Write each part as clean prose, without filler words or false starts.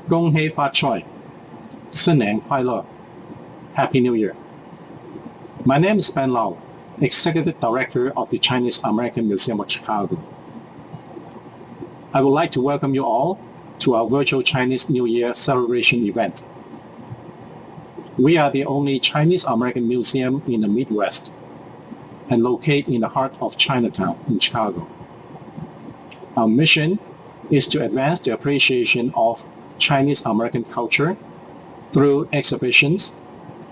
恭喜發財，新年快樂, Happy New Year. My name is Ben Lau, Executive Director of the Chinese American Museum of Chicago. I would like to welcome you all to our virtual Chinese New Year celebration event. We are the only Chinese American museum in the Midwest and located in the heart of Chinatown in Chicago. Our mission is to advance the appreciation of Chinese American culture through exhibitions,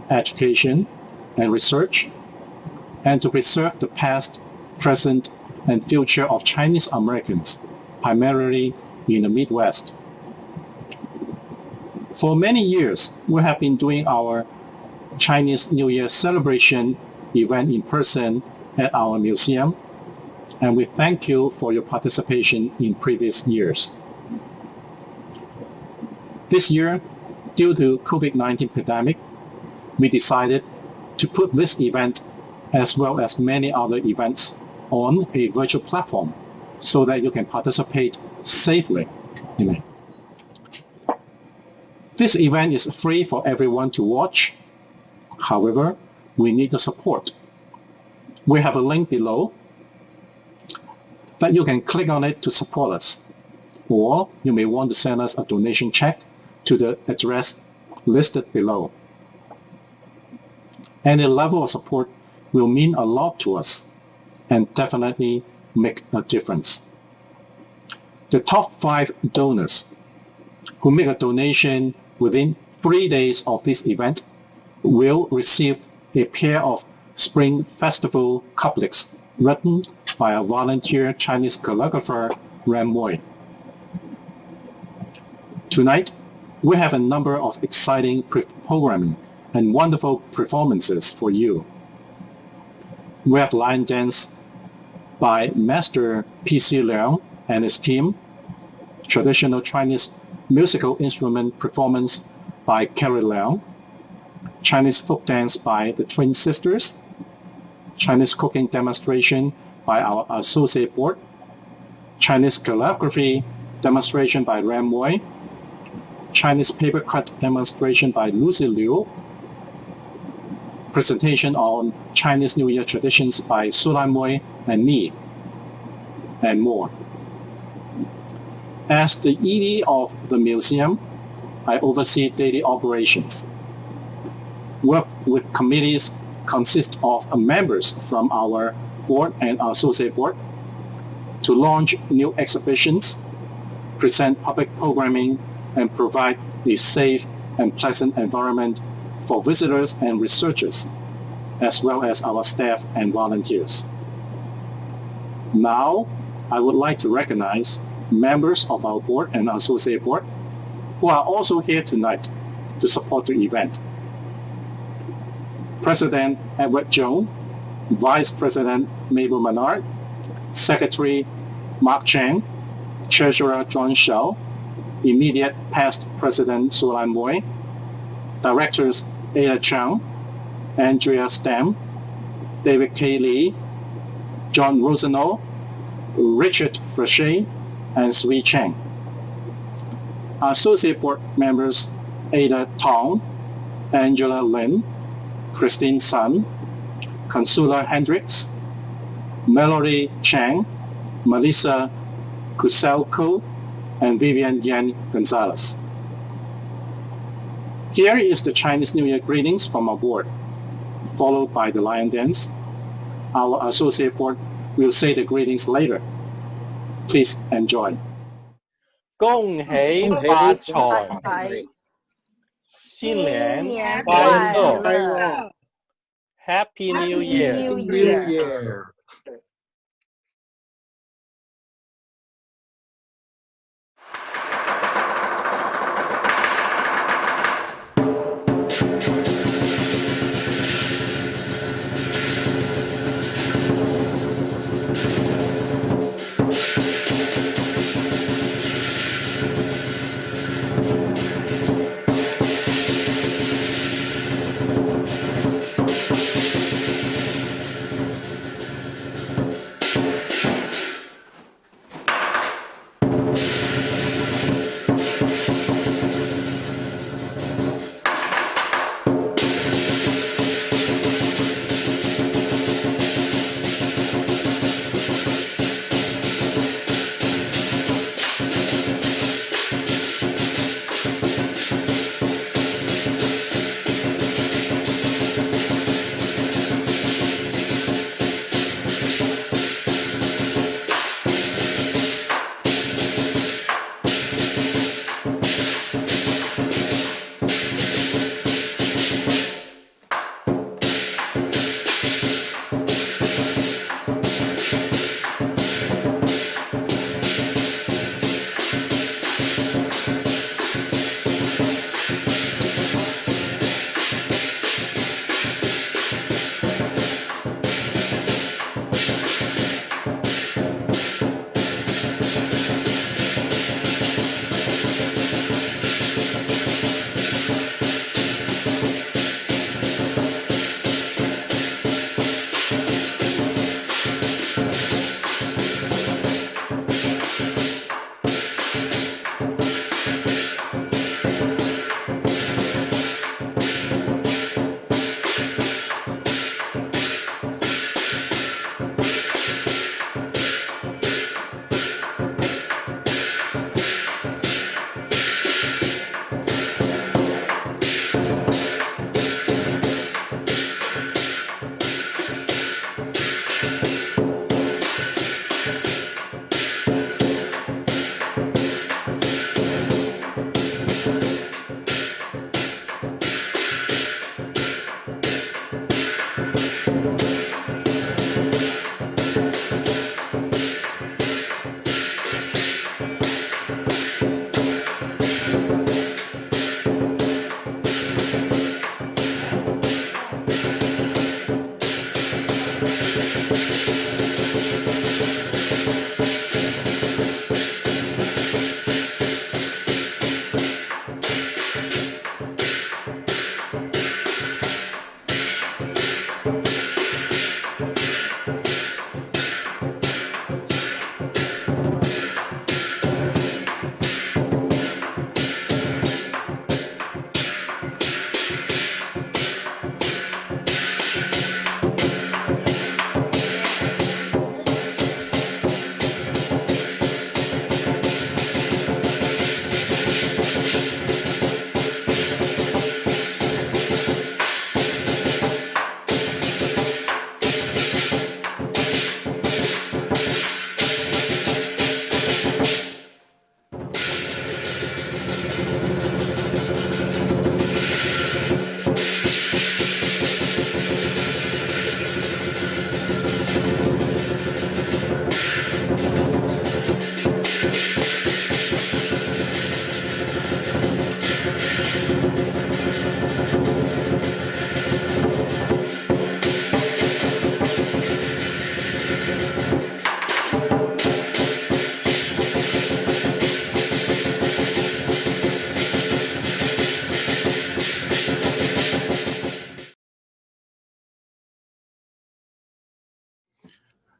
education, and research, and to preserve the past, present, and future of Chinese Americans, primarily in the Midwest. For many years, we have been doing our Chinese New Year celebration event in person at our museum, and we thank you for your participation in previous years. This year, due to COVID-19 pandemic, we decided to put this event as well as many other events on a virtual platform so that you can participate safely in it. This event is free for everyone to watch. However, we need the support. We have a link below that you can click on it to support us, or you may want to send us a donation check to the address listed below. Any level of support will mean a lot to us and definitely make a difference. The top 5 donors who make a donation within 3 days of this event will receive a pair of Spring Festival couplets written by a volunteer Chinese calligrapher, Ram Moy. Tonight, we have a number of exciting programming and wonderful performances for you. We have lion dance by Master P.C. and his team, traditional Chinese musical instrument performance by Kerry Leung, Chinese folk dance by the Twin Sisters, Chinese cooking demonstration by our associate board, Chinese calligraphy demonstration by Ram Moy, Chinese papercut demonstration by Lucy Liu, presentation on Chinese New Year traditions by Ram Moy and me, and more. As the ED of the museum, I oversee daily operations. Work with committees consist of members from our board and associate board to launch new exhibitions, present public programming, and provide a safe and pleasant environment for visitors and researchers, as well as our staff and volunteers. Now, I would like to recognize members of our board and associate board who are also here tonight to support the event. President Edward Jones, Vice President Mabel Menard, Secretary Mark Chang, Treasurer John Shao, immediate past President Ram Moy, Directors Ada Chang, Andrea Stam, David K. Lee, John Rosenau, Richard Frachet, and Sui Chang. Associate board members Ada Tong, Angela Lin, Christine Sun, Consuela Hendricks, Melody Chang, Melissa Kuselko, and Vivian Yan Gonzalez. Here is the Chinese New Year greetings from our board, followed by the lion dance. Our associate board will say the greetings later. Please enjoy. 恭喜發財，新年快樂 ，Happy New Year。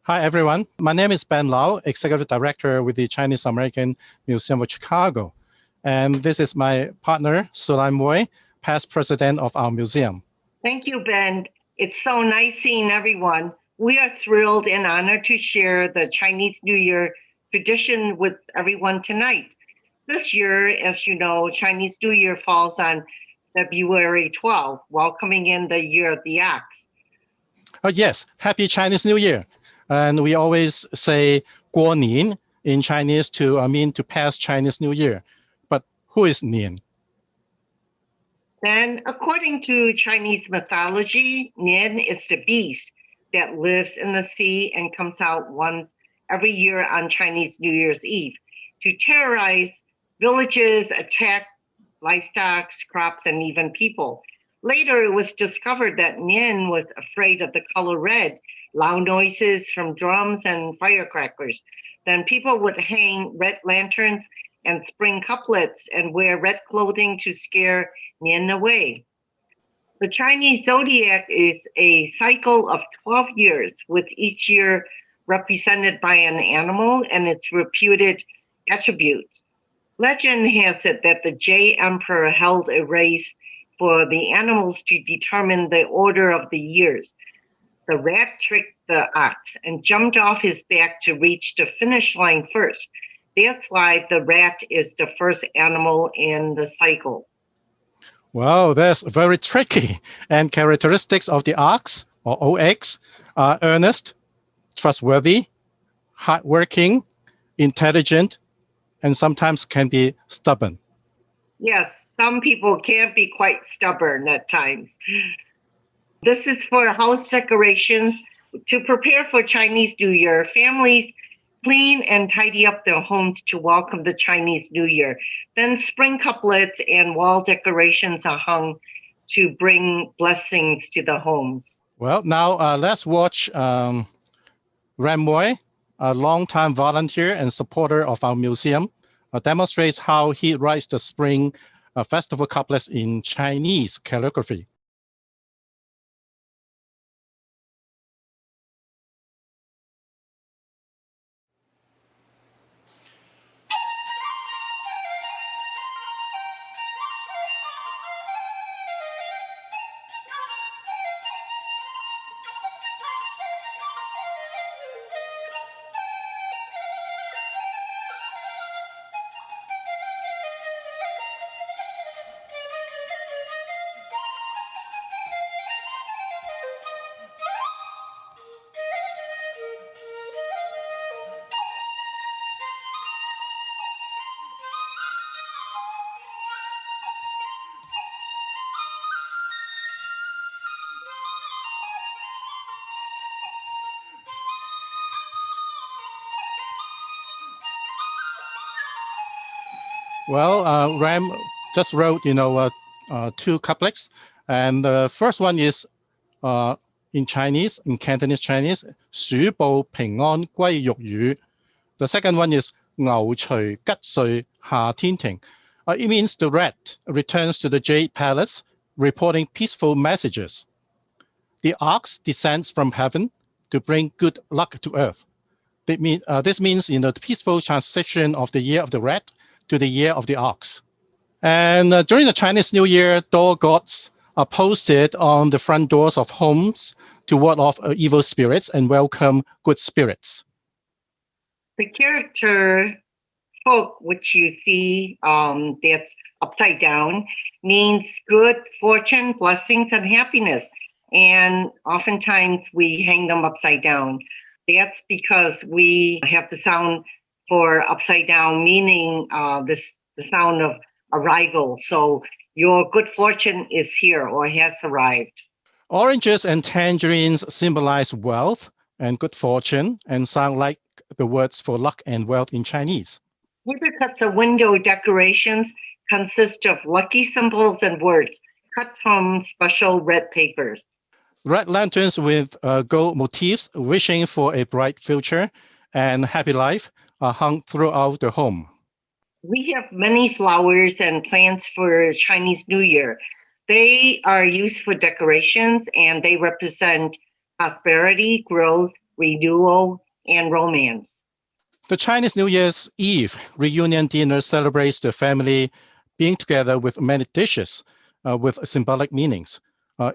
Hi, everyone. My name is Ben Lau, Executive Director with the Chinese American Museum of Chicago. And this is my partner, Ram Moy, past president of our museum. Thank you, Ben. It's so nice seeing everyone. We are thrilled and honored to share the Chinese New Year tradition with everyone tonight. This year, as you know, Chinese New Year falls on February 12th, welcoming in the Year of the Ox. Oh, yes, Happy Chinese New Year. And we always say 过年 in Chinese to mean to pass Chinese New Year. But who is Nian? Then, according to Chinese mythology, Nian is the beast that lives in the sea and comes out once every year on Chinese New Year's Eve to terrorize villages, attack livestock, crops, and even people. Later, it was discovered that Nian was afraid of the color red, loud noises from drums and firecrackers. Then people would hang red lanterns and spring couplets and wear red clothing to scare Nian away. The Chinese zodiac is a cycle of 12 years, with each year represented by an animal and its reputed attributes. Legend has it that the Jade Emperor held a race for the animals to determine the order of the years. The rat tricked the ox and jumped off his back to reach the finish line first. That's why the rat is the first animal in the cycle. Wow, that's very tricky. And characteristics of the ox or OX are earnest, trustworthy, hardworking, intelligent, and sometimes can be stubborn. Yes, some people can be quite stubborn at times. This is for house decorations. To prepare for Chinese New Year, families clean and tidy up their homes to welcome the Chinese New Year. Then spring couplets and wall decorations are hung to bring blessings to the homes. Well, now let's watch Ram Moy, a longtime volunteer and supporter of our museum, demonstrates how he writes the spring festival couplets in Chinese calligraphy. Well, Ram just wrote, two couplets, and the first one is In Chinese, in Cantonese Chinese, 鼠報平安歸玉宇. The second one is 牛隨吉穗下天庭. It means the rat returns to the Jade Palace, reporting peaceful messages. The ox descends from heaven to bring good luck to earth. This means the peaceful transition of the year of the rat to the year of the ox. And during the Chinese New Year, door gods are posted on the front doors of homes to ward off evil spirits and welcome good spirits. The character folk, which you see that's upside down, means good fortune, blessings, and happiness. And oftentimes we hang them upside down. That's because we have the sound for upside down, meaning the sound of arrival. So your good fortune is here or has arrived. Oranges and tangerines symbolize wealth and good fortune and sound like the words for luck and wealth in Chinese. Papercuts of window decorations consist of lucky symbols and words cut from special red papers. Red lanterns with gold motifs wishing for a bright future and happy life are hung throughout the home. We have many flowers and plants for Chinese New Year. They are used for decorations and they represent prosperity, growth, renewal, and romance. The Chinese New Year's Eve reunion dinner celebrates the family being together with many dishes with symbolic meanings.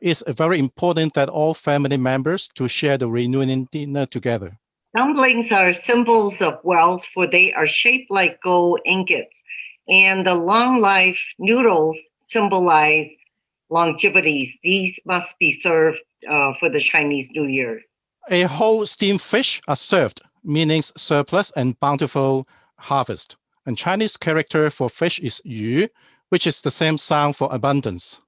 It's very important that all family members to share the reunion dinner together. Dumplings are symbols of wealth, for they are shaped like gold ingots, and the long life noodles symbolize longevity. These must be served for the Chinese New Year. A whole steamed fish are served, meaning surplus and bountiful harvest. And Chinese character for fish is yu, which is the same sound for abundance.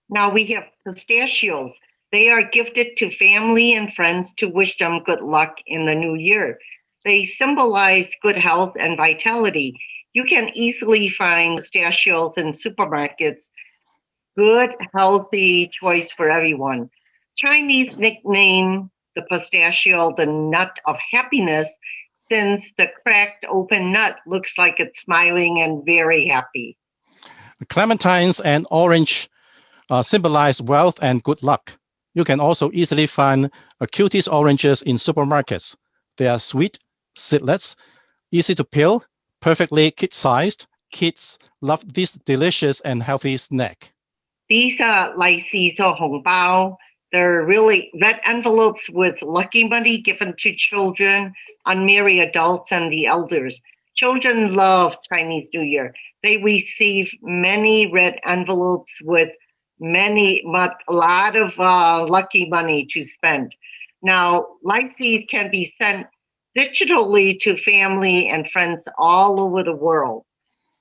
Now we have pistachios. They are gifted to family and friends to wish them good luck in the new year. They symbolize good health and vitality. You can easily find pistachios in supermarkets. Good, healthy choice for everyone. Chinese nickname the pistachio the nut of happiness, since the cracked open nut looks like it's smiling and very happy. Clementines and orange symbolize wealth and good luck. You can also easily find cuties oranges in supermarkets. They are sweet, seedless, easy to peel, perfectly kid-sized. Kids love this delicious and healthy snack. These are lycees or hongbao. They're really red envelopes with lucky money given to children, unmarried adults, and the elders. Children love Chinese New Year. They receive many red envelopes with a lot of lucky money to spend. Now, lycees can be sent digitally to family and friends all over the world.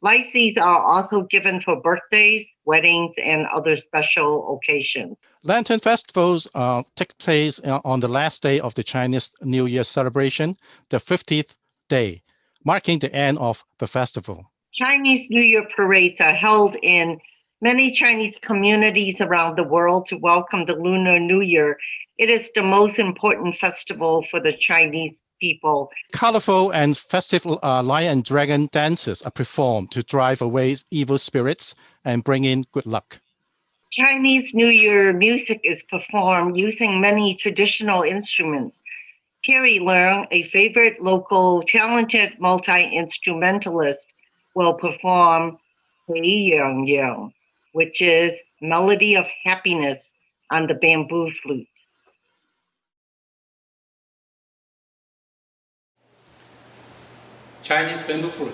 Lycees are also given for birthdays, weddings, and other special occasions. Lantern festivals take place on the last day of the Chinese New Year celebration, the 50th day, marking the end of the festival. Chinese New Year parades are held in many Chinese communities around the world to welcome the Lunar New Year. It is the most important festival for the Chinese people. Colorful and festive lion and dragon dances are performed to drive away evil spirits and bring in good luck. Chinese New Year music is performed using many traditional instruments. Kerry Leung, a favorite local talented multi-instrumentalist, will perform Kerry Leung, which is Melody of Happiness on the bamboo flute. Chinese bamboo flute,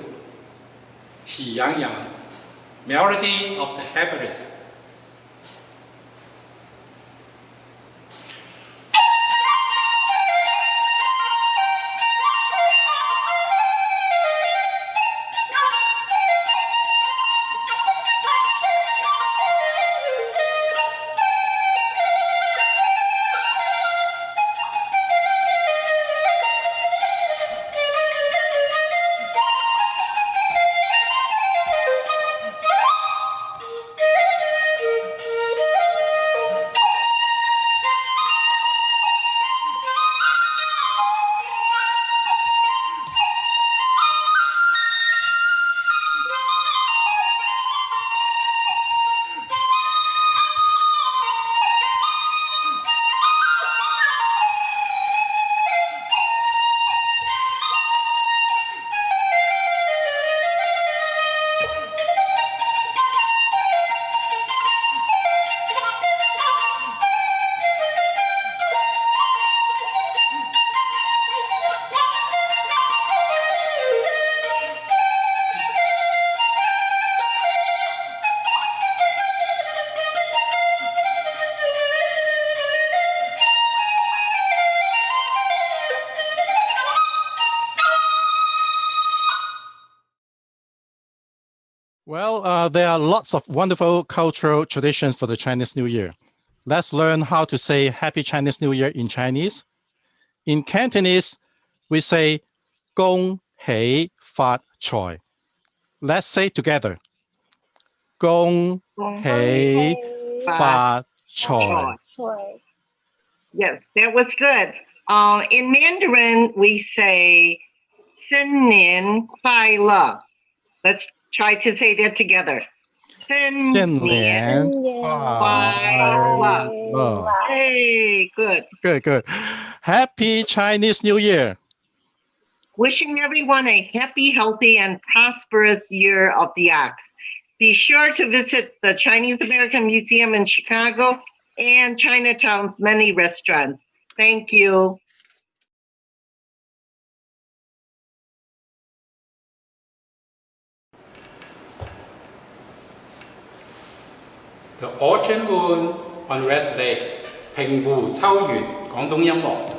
喜洋洋, melody of the happiness. Well, there are lots of wonderful cultural traditions for the Chinese New Year. Let's learn how to say Happy Chinese New Year in Chinese. In Cantonese, we say Gong Hei Fat Choi. Let's say together. Gong Hei Fat Choi. Yes, that was good. In Mandarin, we say 新年快乐. Let's try to say that together. 新年快乐. Hey, good. Good. Happy Chinese New Year. Wishing everyone a happy, healthy, and prosperous year of the ox. Be sure to visit the Chinese American Museum in Chicago and Chinatown's many restaurants. Thank you. The Autumn Moon on Wednesday，平湖秋月廣東音樂。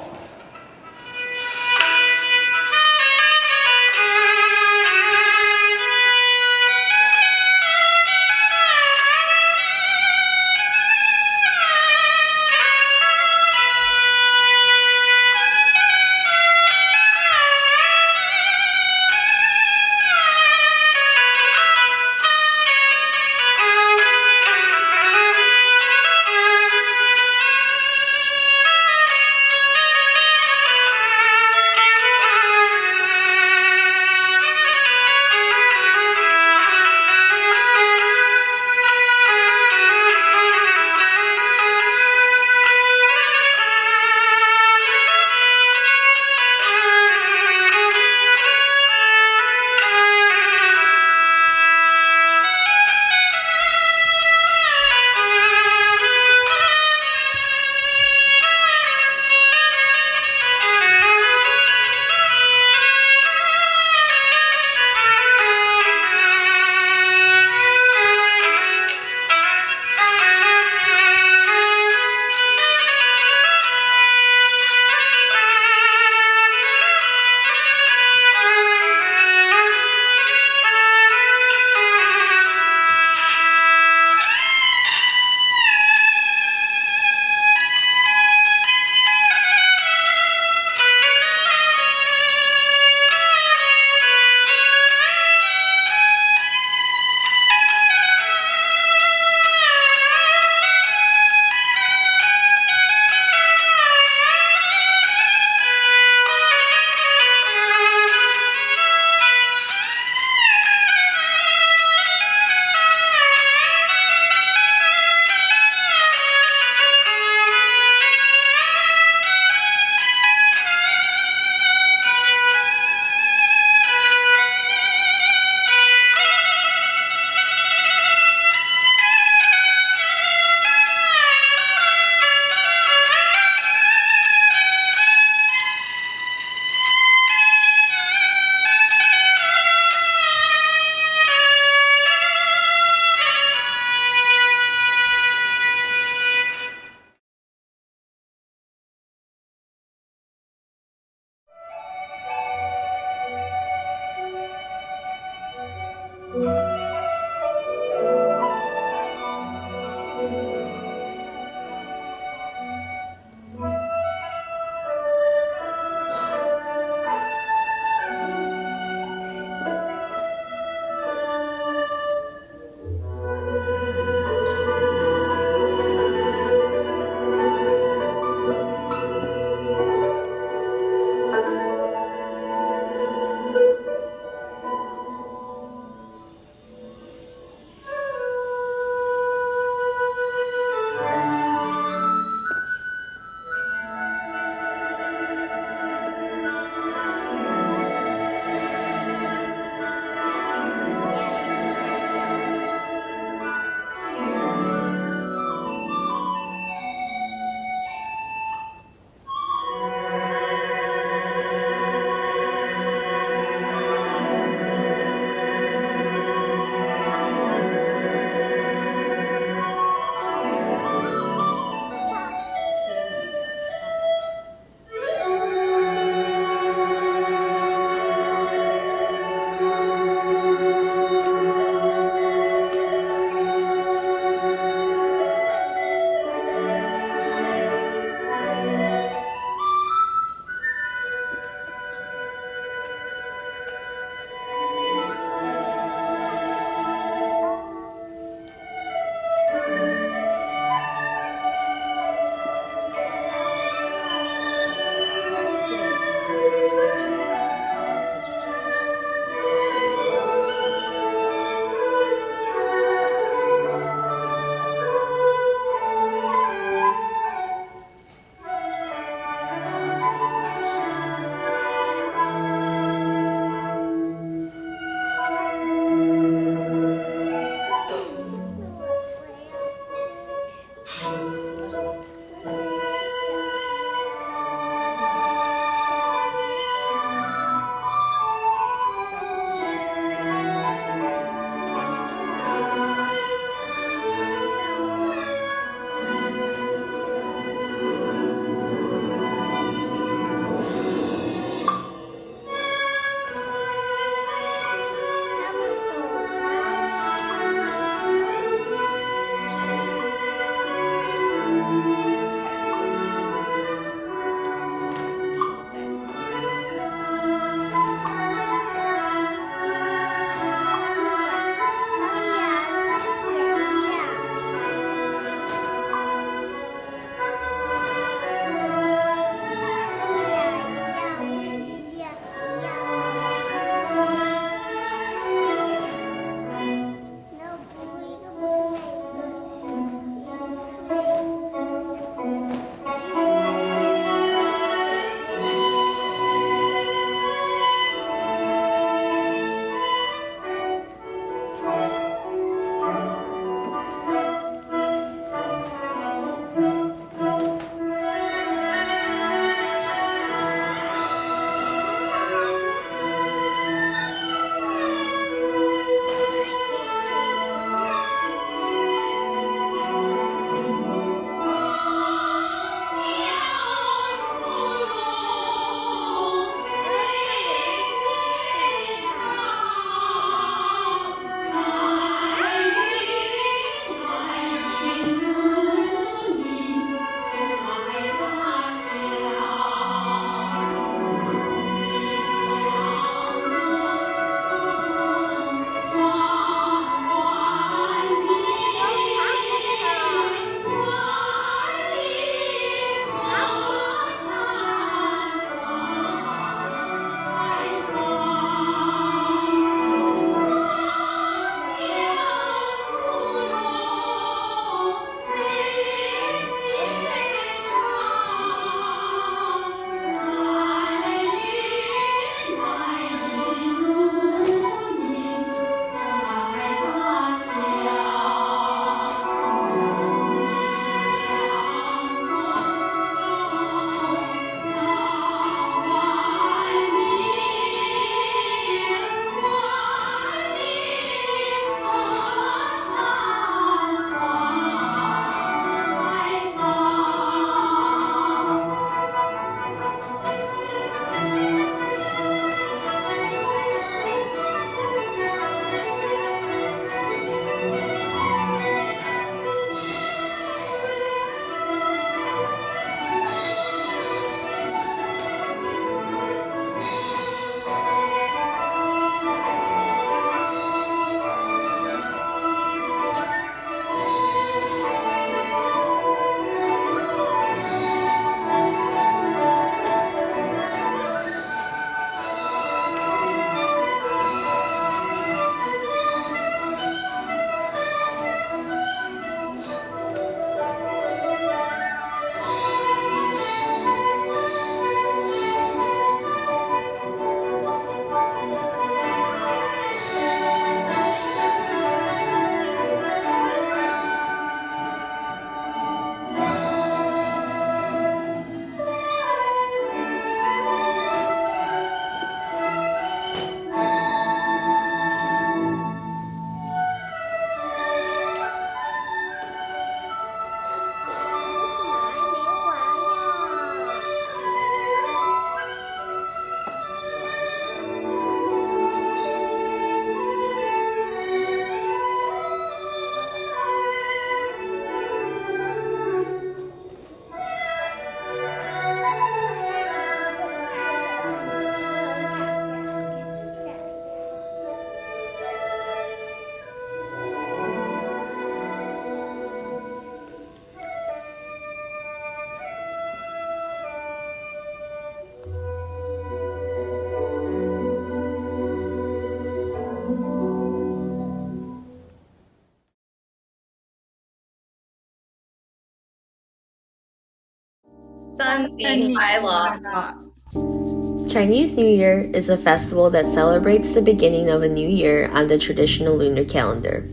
Chinese New Year is a festival that celebrates the beginning of a new year on the traditional lunar calendar.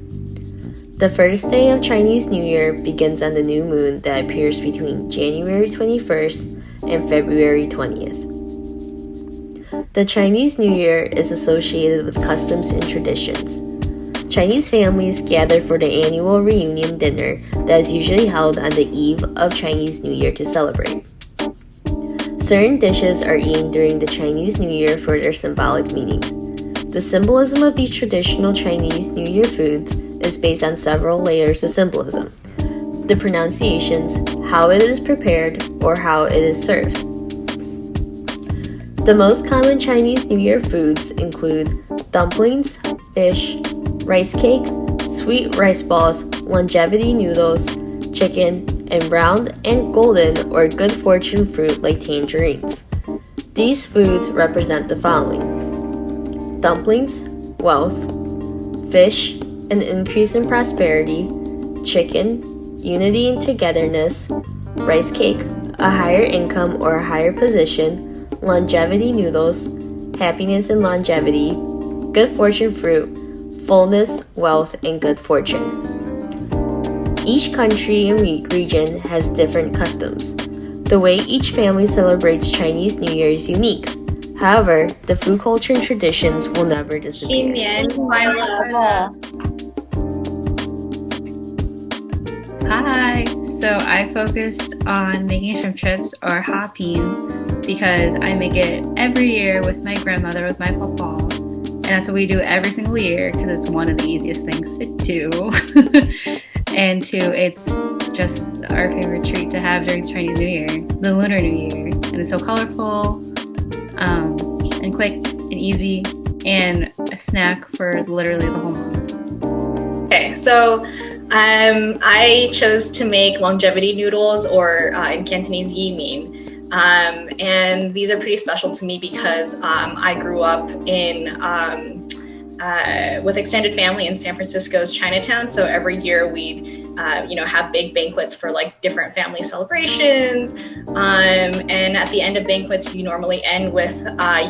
The first day of Chinese New Year begins on the new moon that appears between January 21st and February 20th. The Chinese New Year is associated with customs and traditions. Chinese families gather for the annual reunion dinner that is usually held on the eve of Chinese New Year to celebrate. Certain dishes are eaten during the Chinese New Year for their symbolic meaning. The symbolism of these traditional Chinese New Year foods is based on several layers of symbolism: the pronunciations, how it is prepared, or how it is served. The most common Chinese New Year foods include dumplings, fish, rice cake, sweet rice balls, longevity noodles, chicken, and round and golden or good fortune fruit like tangerines. These foods represent the following: dumplings, wealth; fish, an increase in prosperity; chicken, unity and togetherness; rice cake, a higher income or a higher position; longevity noodles, happiness and longevity; good fortune fruit, fullness, wealth, and good fortune. Each country and region has different customs. The way each family celebrates Chinese New Year is unique. However, the food culture and traditions will never disappear. Hi! So I focused on making shrimp chips or ha pin because I make it every year with my grandmother, with my papa. And that's what we do every single year because it's one of the easiest things to do. And two, it's just our favorite treat to have during Chinese New Year, the Lunar New Year. And it's so colorful, and quick and easy, and a snack for literally the whole month. Okay, so I chose to make longevity noodles, or in Cantonese yi mein. And these are pretty special to me because I grew up with extended family in San Francisco's Chinatown. So every year we'd have big banquets for like different family celebrations. And at the end of banquets, you normally end with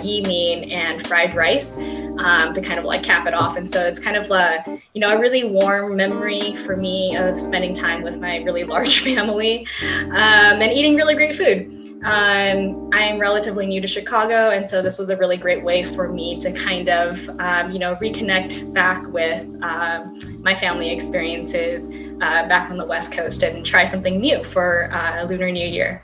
yi mein and fried rice to kind of like cap it off. And so it's kind of a really warm memory for me of spending time with my really large family and eating really great food. I'm relatively new to Chicago, and so this was a really great way for me to kind of, reconnect back with my family experiences back on the West Coast and try something new for Lunar New Year.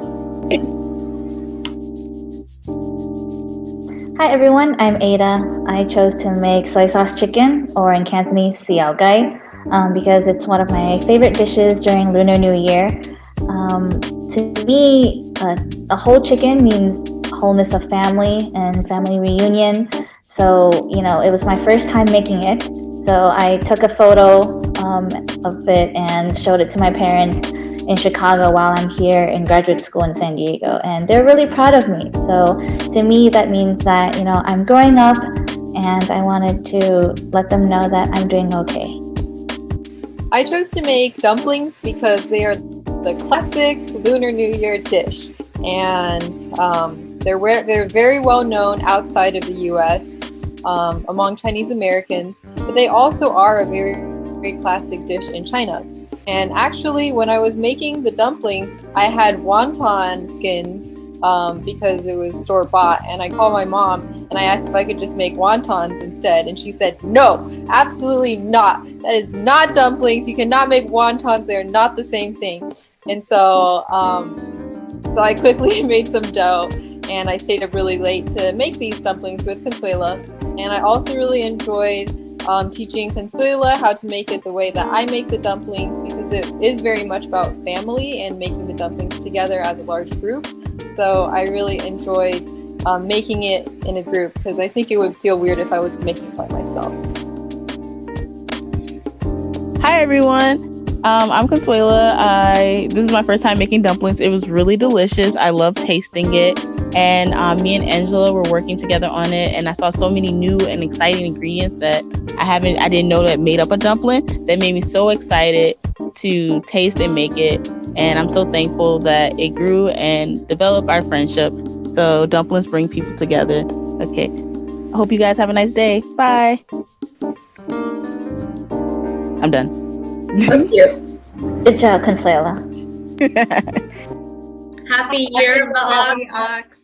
Hi everyone, I'm Ada. I chose to make soy sauce chicken, or in Cantonese, xiao gai, because it's one of my favorite dishes during Lunar New Year. To me, a whole chicken means wholeness of family and family reunion. So, it was my first time making it. So I took a photo of it and showed it to my parents in Chicago while I'm here in graduate school in San Diego. And they're really proud of me. So to me, that means that, I'm growing up, and I wanted to let them know that I'm doing okay. I chose to make dumplings because they are the classic Lunar New Year dish, and they're very well known outside of the U.S. Among Chinese Americans, but they also are a very, very classic dish in China. And actually, when I was making the dumplings, I had wonton skins because it was store-bought, and I called my mom and I asked if I could just make wontons instead, and she said, "No, absolutely not. That is not dumplings. You cannot make wontons. They're not the same thing." And so I quickly made some dough, and I stayed up really late to make these dumplings with Consuela. And I also really enjoyed teaching Consuela how to make it the way that I make the dumplings, because it is very much about family and making the dumplings together as a large group. So I really enjoyed making it in a group, because I think it would feel weird if I was making it by myself. Hi everyone. I'm Consuela. This is my first time making dumplings. It was really delicious. I love tasting it. And me and Angela were working together on it. And I saw so many new and exciting ingredients that I didn't know that made up a dumpling. That made me so excited to taste and make it. And I'm so thankful that it grew and developed our friendship. So dumplings bring people together. Okay. I hope you guys have a nice day. Bye. I'm done. That's cute. Good job, Consuela. Happy year, Happy Ox.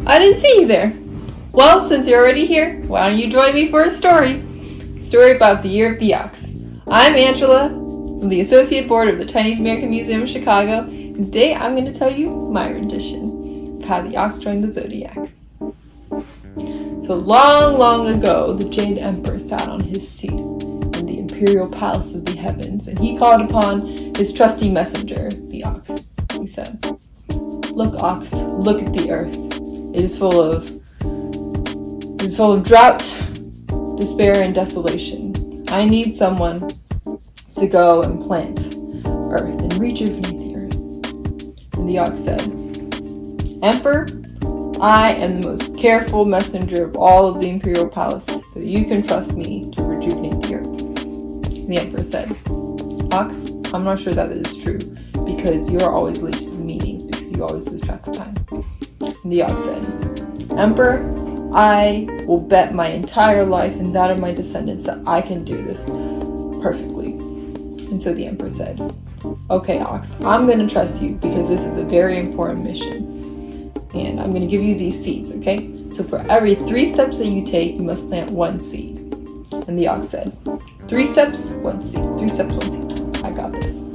I didn't see you there. Well, since you're already here, why don't you join me for a story? Story about the Year of the Ox. I'm Angela from the Associate Board of the Chinese American Museum of Chicago, and today I'm going to tell you my rendition of how the ox joined the zodiac. So long, long ago, the Jade Emperor sat on his seat in the imperial palace of the heavens, and he called upon his trusty messenger, the ox. He said, "Look, ox, look at the earth. It is full of drought, despair, and desolation. I need someone to go and plant earth and rejuvenate the earth." And the ox said, "Emperor, I am the most careful messenger of all of the imperial palace, so you can trust me to rejuvenate the earth." And the emperor said, "Ox, I'm not sure that is true, because you're always late to the meetings because you always lose track of time." And the ox said, "Emperor, I will bet my entire life and that of my descendants that I can do this perfectly." And so the emperor said, "Okay, ox, I'm going to trust you because this is a very important mission. And I'm going to give you these seeds, okay? So for every 3 steps that you take, you must plant 1 seed." And the ox said, 3 steps, 1 seed. 3 steps, 1 seed. I got this.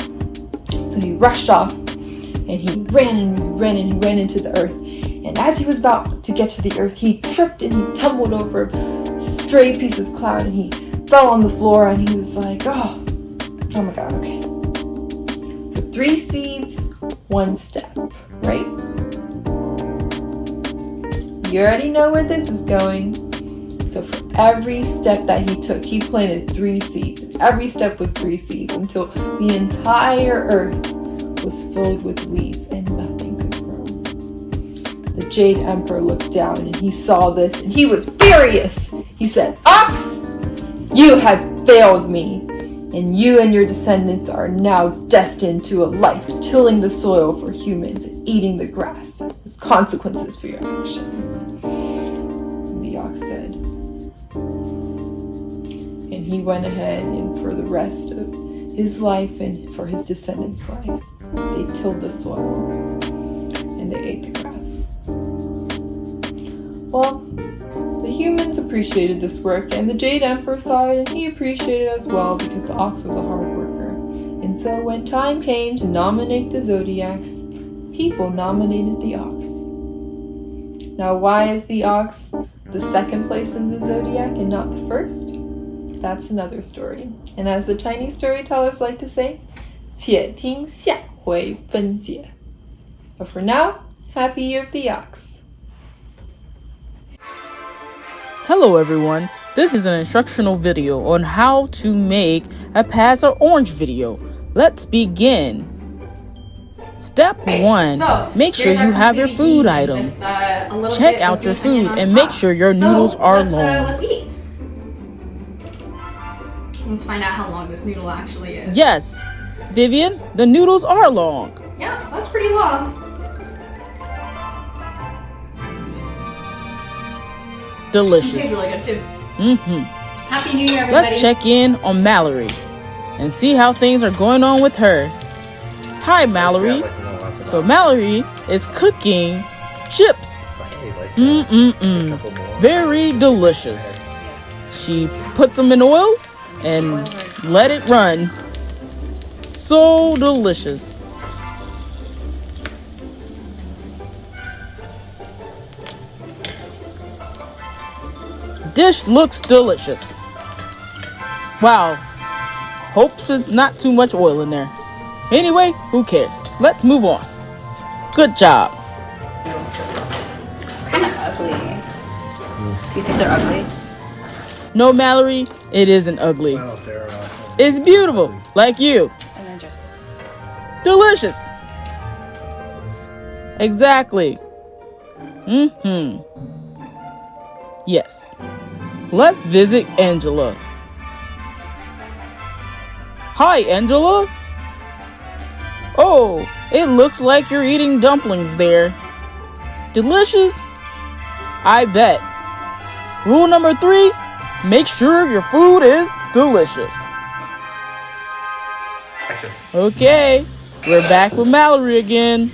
So he rushed off and he ran into the earth. And as he was about to get to the earth, he tripped and he tumbled over a stray piece of cloud and he fell on the floor and he was like, oh my God, okay. So 3 seeds, 1 step, right? You already know where this is going. So for every step that he took, he planted 3 seeds. And every step was 3 seeds until the entire earth was filled with weeds and nothing could grow. The Jade Emperor looked down and he saw this and he was furious. He said, "Ox, you have failed me, and you and your descendants are now destined to a life tilling the soil for humans and eating the grass as consequences for your actions." And the ox said, and he went ahead and for the rest of his life and for his descendants' lives, they tilled the soil and they ate the grass. Well, the humans appreciated this work, and the Jade Emperor saw it and he appreciated it as well because the ox was a hard worker. And so when time came to nominate the zodiacs, people nominated the ox. Now, why is the ox the second place in the zodiac and not the first? That's another story. And as the Chinese storytellers like to say, 且听下回分解. But for now, happy year of the ox. Hello everyone, this is an instructional video on how to make a pass or orange video. Let's begin. Step 1, make sure you have your food items. Check out your food and make sure your noodles are long. Let's eat. Let's find out how long this noodle actually is. Yes, Vivian, the noodles are long. Yeah, that's pretty long. Delicious. It tastes really good too. Happy New Year, everybody. Let's check in on Mallory and see how things are going on with her. Hi, Mallory. So Mallory is cooking chips. Very delicious. She puts them in oil and let it run. So delicious. Dish looks delicious. Wow. Hopes it's not too much oil in there. Anyway, who cares? Let's move on. Good job. Kind of ugly. Do you think they're ugly? No, Mallory, it isn't ugly. It's beautiful, like you. And then just... Delicious. Exactly. Yes. Let's visit Angela. Hi, Angela. Oh, it looks like you're eating dumplings there. Delicious? I bet. Rule number 3, make sure your food is delicious. Okay, we're back with Mallory again.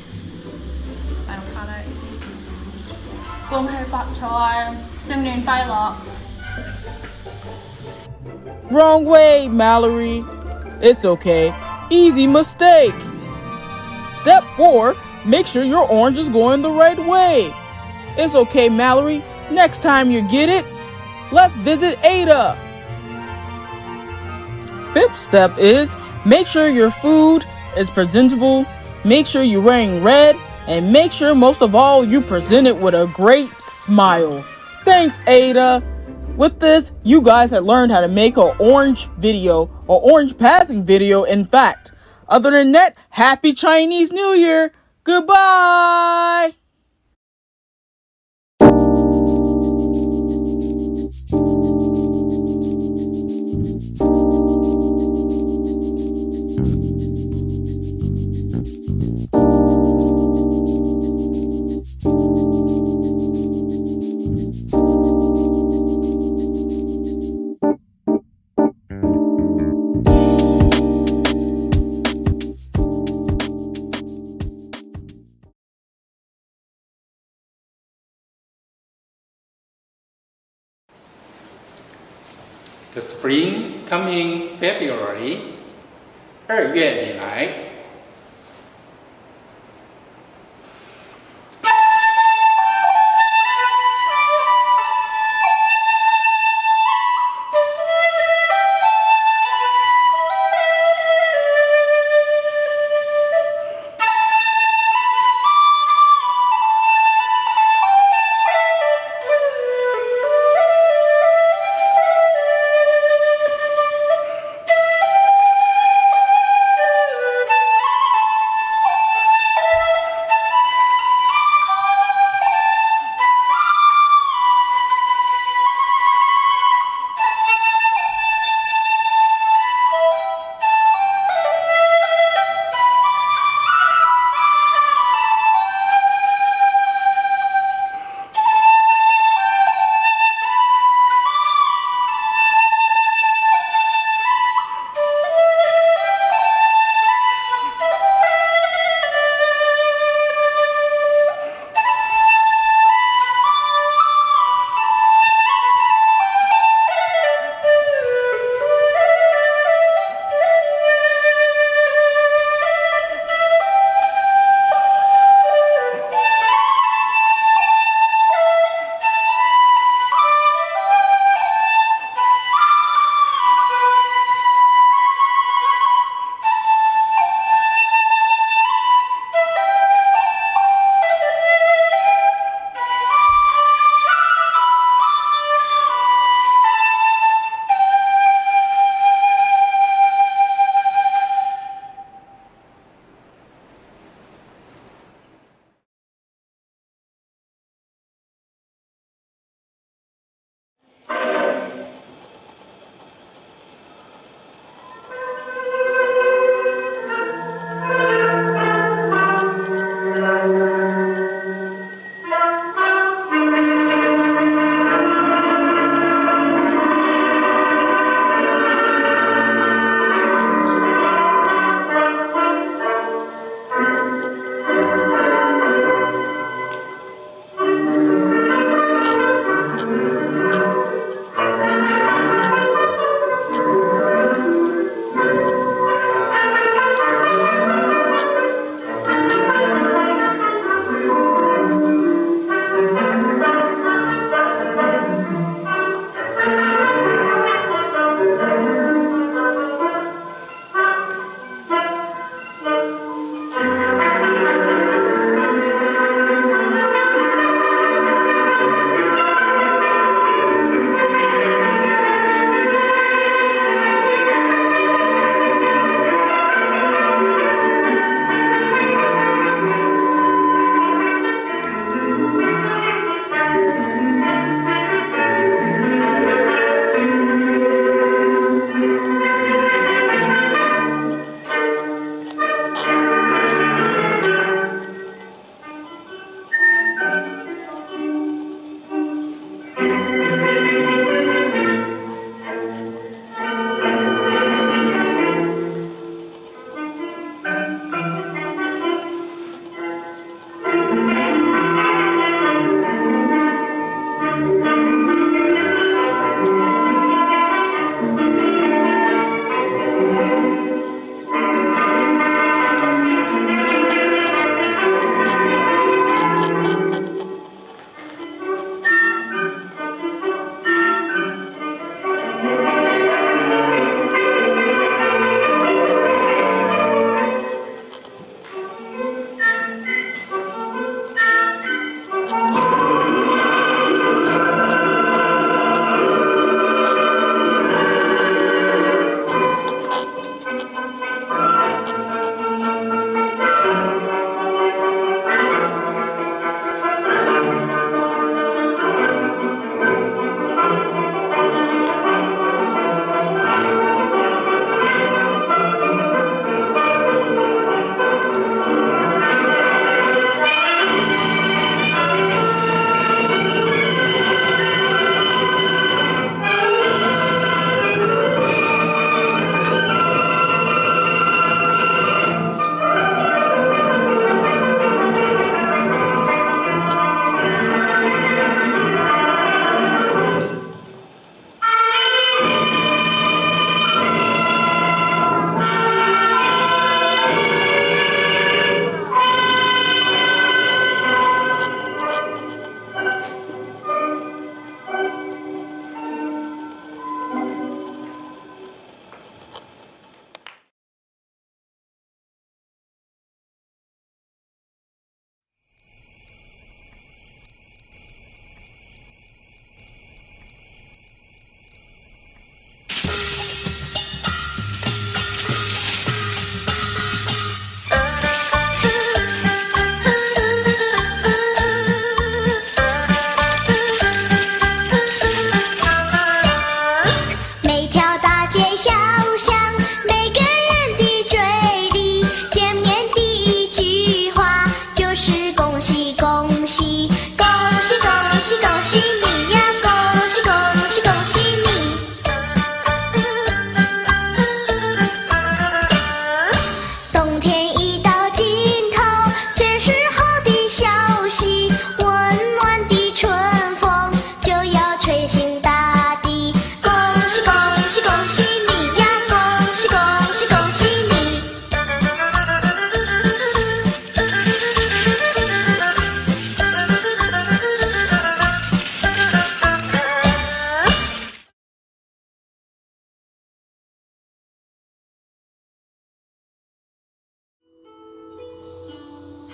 Wrong way, Mallory. It's okay. Easy mistake. Step 4, make sure your orange is going the right way. It's okay, Mallory. Next time you get it, let's visit Ada. 5th step is make sure your food is presentable, make sure you're wearing red, and make sure most of all you present it with a great smile. Thanks, Ada. With this, you guys have learned how to make an orange video or orange passing video, in fact. Other than that, happy Chinese New Year. Goodbye. The spring coming February, 2月以来。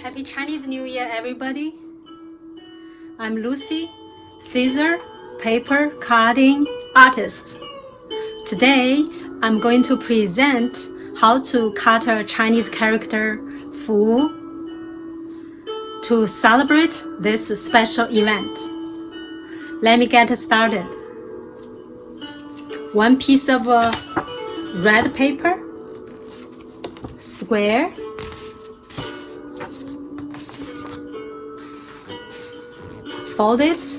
Happy Chinese New Year, everybody. I'm Lucy, scissor, paper, cutting artist. Today, I'm going to present how to cut a Chinese character Fu to celebrate this special event. Let me get started. One piece of red paper, square, fold it,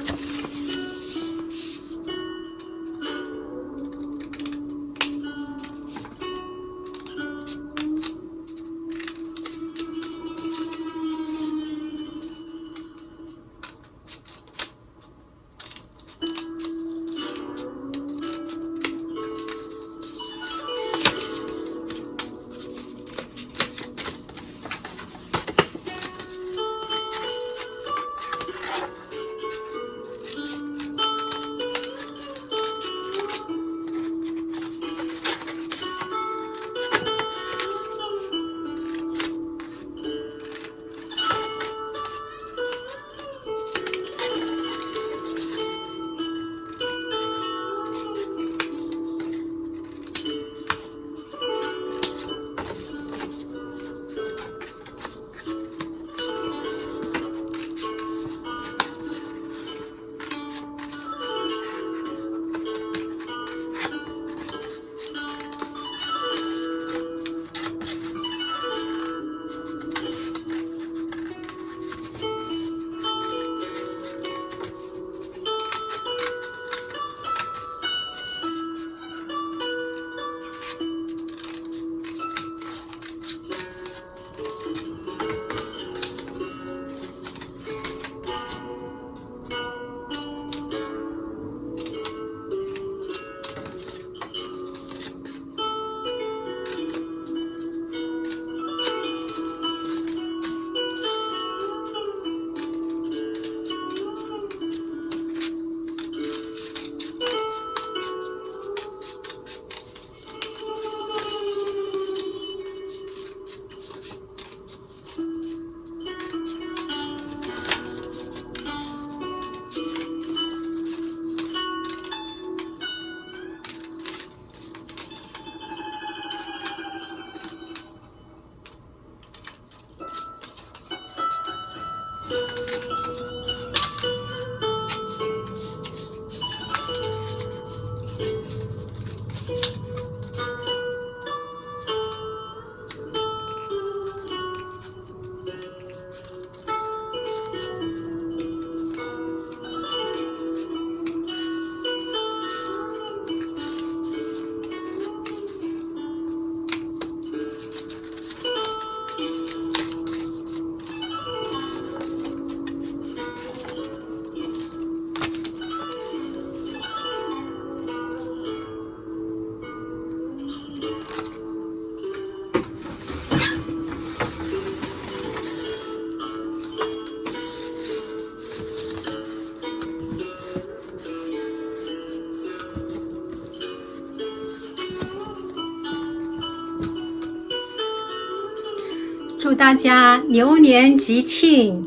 祝大家牛年吉庆，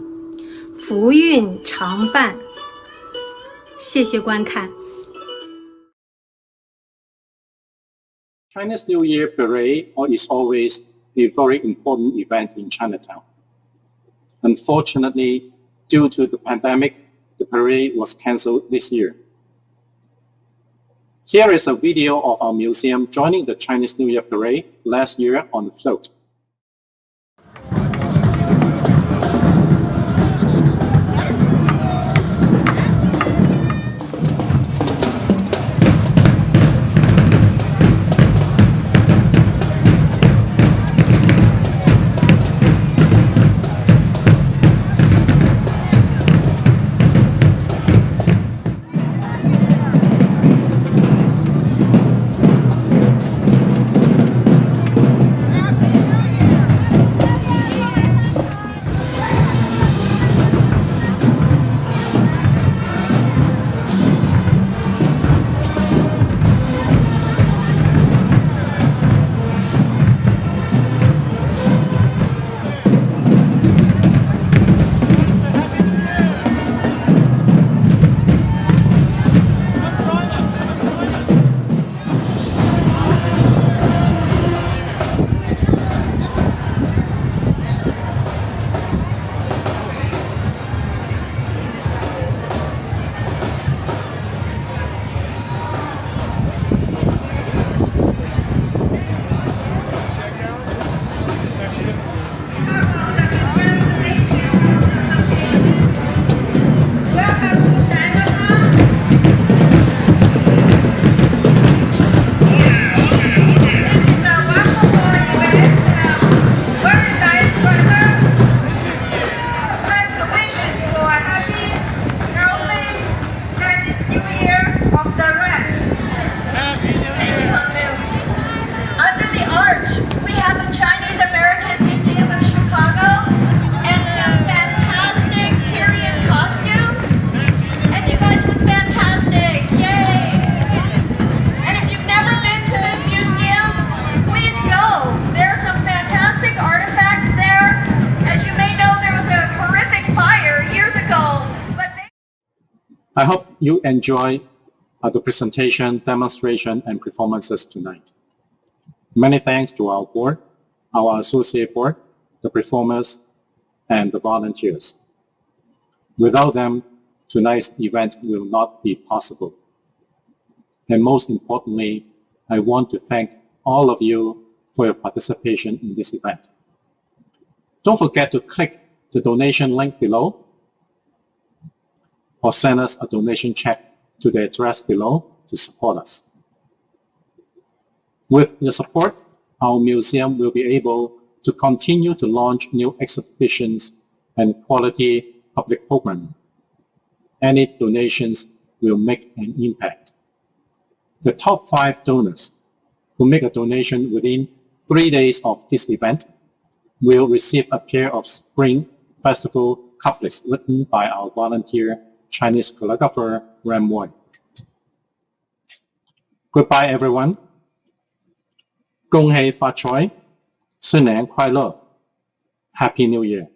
福运常伴。谢谢观看。Chinese New Year parade is always a very important event in Chinatown. Unfortunately, due to the pandemic, the parade was cancelled this year. Here is a video of our museum joining the Chinese New Year parade last year on the float. I hope you enjoy the presentation, demonstration, and performances tonight. Many thanks to our board, our associate board, the performers, and the volunteers. Without them, tonight's event will not be possible. And most importantly, I want to thank all of you for your participation in this event. Don't forget to click the donation link below or send us a donation check to the address below to support us. With your support, our museum will be able to continue to launch new exhibitions and quality public programming. Any donations will make an impact. The top 5 donors who make a donation within 3 days of this event will receive a pair of Spring Festival couplets written by our volunteer Chinese calligrapher Ram Moy. Goodbye, everyone. 恭喜發財，新年快樂，Happy New Year.